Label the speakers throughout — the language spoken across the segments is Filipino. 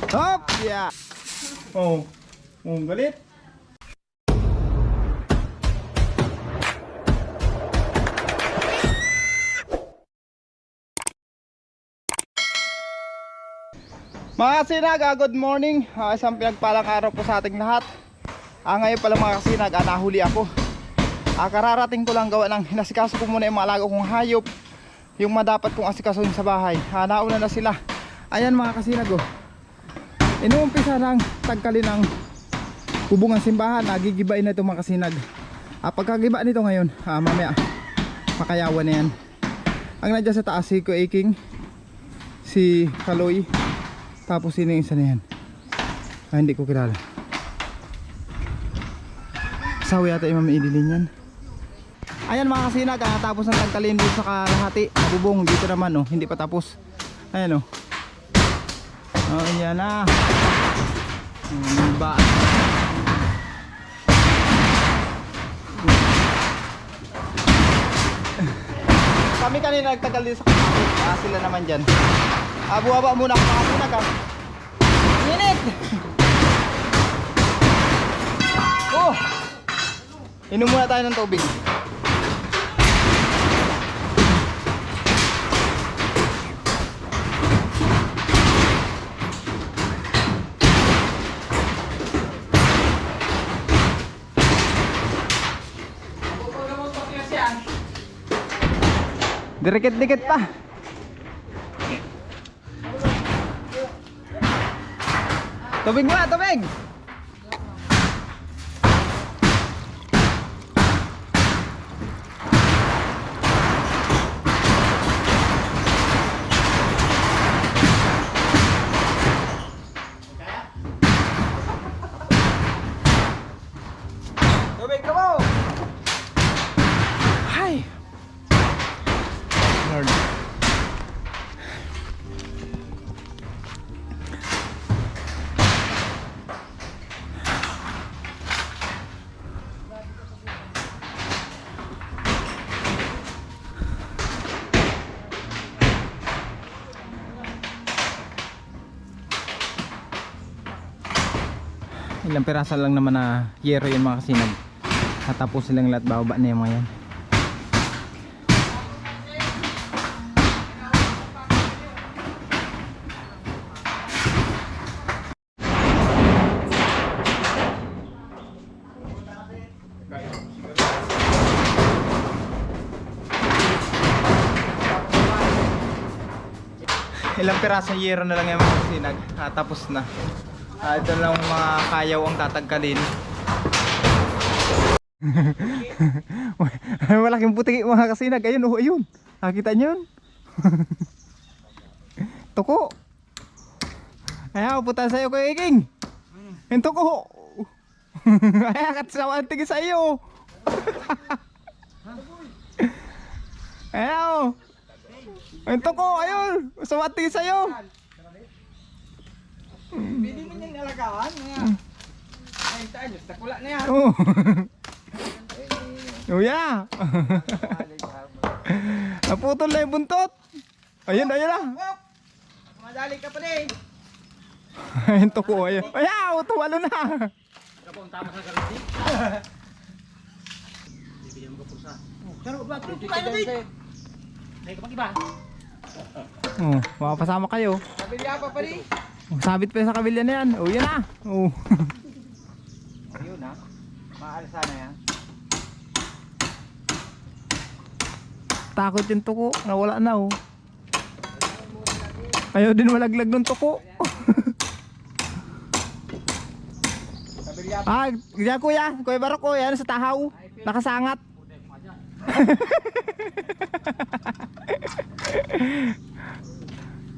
Speaker 1: Hop! Yeah! Oh, galit. Mga kasinag, good morning. Isang pinagpalang araw po sa ating lahat. Ngayon pala mga kasinag, nahuli ako. Kararating ko lang gawa ng hinasikaso ko muna yung mga alaga kong hayop, yung madapat kong asikasuhin sa bahay. Nauna na sila. Ayan mga kasinag, inuumpisa ng tagkalin ng kubungan simbahan. Nagigibain na ito mga kasinag. Pagkagiba nito ngayon, mamaya makayawan na yan. Ang nandiyan sa taas si Kuya Iking, si Kaloy, tapos sino yung isa na yan? Hindi ko kilala. Sawi yata yung mamiidilin yan. Ayan mga kasinag, tapos ng tagkalin dito sa kalahati. Bubong dito naman, hindi pa tapos. Ayan yan na. Ba. Kami kanina nagtagal dito sa kalahati. Sila naman dyan. Buwaba muna ako mga kasinag. Init! Inom muna tayo ng tubig. Dikit-dikit pa. Tubig muna, tubig! Tubig ka mo! Hi! Lord. Ilang piraso lang naman na yero yung mga kasinag. Tapos silang lahat, bababa na yung mga yan. Ilang piraso yero na lang yung mga kasinag. Tapos na. Ito lang mga kayaw ang tatagkalin. Malaking puti mga kasinag. Ayun, ayun. Nakita nyo yun? Tuko. Ayaw, puta sa'yo Kuya Iking. Yung tuko. Ayaw, katsawaan tingin sa'yo. Ayaw. Yung tuko, ayun. Sawaan tingin sa'yo.
Speaker 2: Pwede mo niyang nalagawan. Ay, tayo. Takula na yan.
Speaker 1: Yeah. Naputol na yung buntot. Ayun, ayun na.
Speaker 2: Madali ka pa din.
Speaker 1: Ayun to ko, ayun. Ayaw, tuwalo na.
Speaker 2: Kapong tama sa kariti. Bibigyan mo ka pulsa. Pero ba, pero tayo na din. Ay, kapag iba.
Speaker 1: Makapasama kayo.
Speaker 2: Kabilya pa pa rin.
Speaker 1: Sabit pa sa kabilya na yan. Yan na.
Speaker 2: Ayun ha. Maalsa na yan.
Speaker 1: Takot yung tuko. Nawala na Ayaw din malaglag ng tuko. Diyan kuya. Kuya Barok ko. Yan sa tahaw. Nakasangat.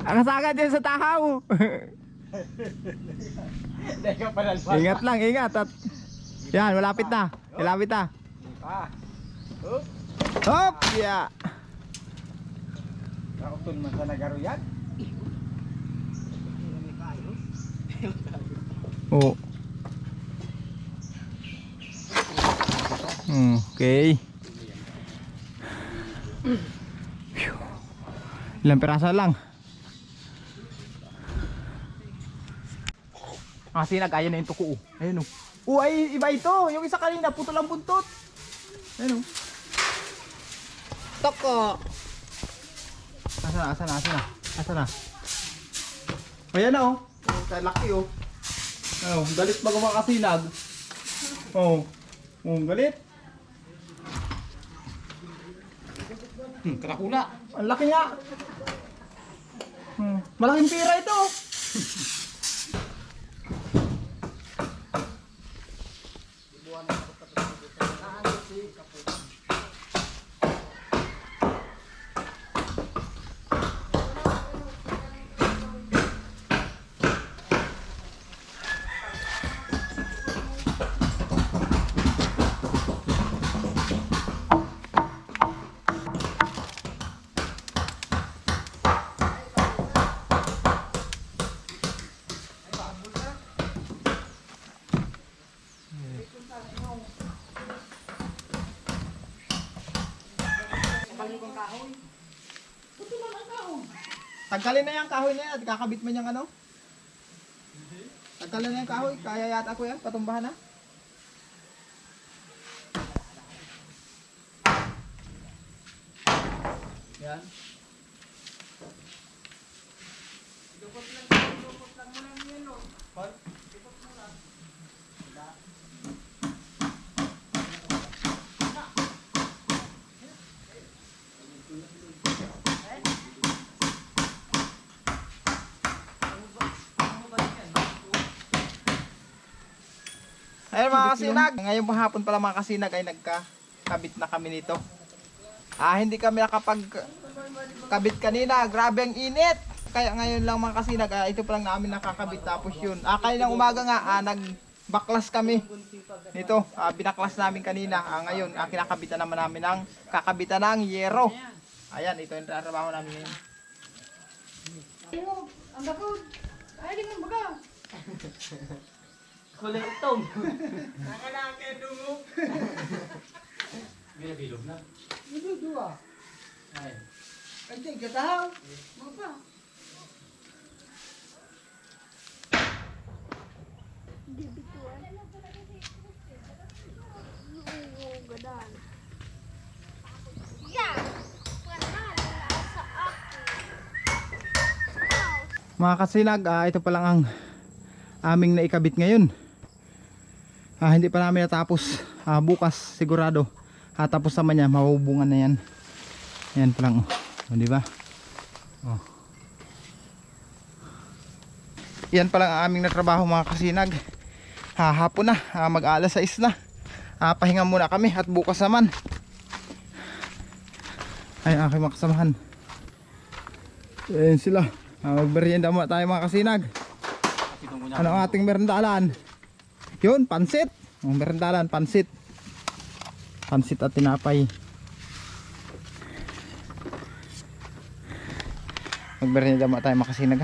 Speaker 1: Nakasangat yan sa tahaw. Ingat lang, ingat. Yan, malapit na. Malapit na. Hop! Yeah!
Speaker 2: Nakutun man sa nagaro yan.
Speaker 1: Oo. Okay. Ilang piraso lang. Kasi nag-ayan na yung tuko. Ayun oh. Ay iba ito. Yung isa kanina putol ang buntot. Ayun oh. Toko. Asa na? Ayan na oh. Laki oh. Oh, galit ba kumakasinag? Oh. Oh, galit.
Speaker 2: Karakula.
Speaker 1: Ang laki nga. Malaking pira ito. Tanggalin na yung kahoy na yan at kakabit mo niyang ano? Tanggalin na yung kahoy. Kaya yata ko yan. Patumbahan na. Yan. Ayun mga kasinag, ngayong hapon pala mga kasinag ay nagkakabit na kami nito. Hindi kami nakapagkabit kanina, grabe ang init. Kaya ngayon lang mga kasinag, ito pa lang namin nakakabit tapos yun. Kaninang umaga nga, nagbaklas kami nito, binaklas namin kanina. Ngayon, kinakabitan naman namin ng kakabitan ng yero. Ayan, ito yung trabaho namin ngayon.
Speaker 3: Ang bakod. Ay, di mo baga.
Speaker 2: Kulay itong.
Speaker 1: Nakalaan kayo dungo.
Speaker 2: May bilog na.
Speaker 3: Dua.
Speaker 2: Ay.
Speaker 3: Ay, di gataw. Mga pa.
Speaker 1: Mga kasinag, ito pa lang ang aming naikabit ngayon. Hindi pa namin natapos. Bukas sigurado. Tapos naman niya, mabubungan na yan. Yan pa lang. Di ba? Oh. Yan pa lang ang aming natrabaho mga kasinag. Hapon na, mag-alas 6 na. Pahinga muna kami at bukas naman ay aking mga kasamahan. Ayan sila. Magmerienda muna tayo mga kasinag. Ano ang ating merendalan? Yun, pansit. Ang merendalan, pansit. Pansit at tinapay. Magmerienda muna tayo mga kasinag.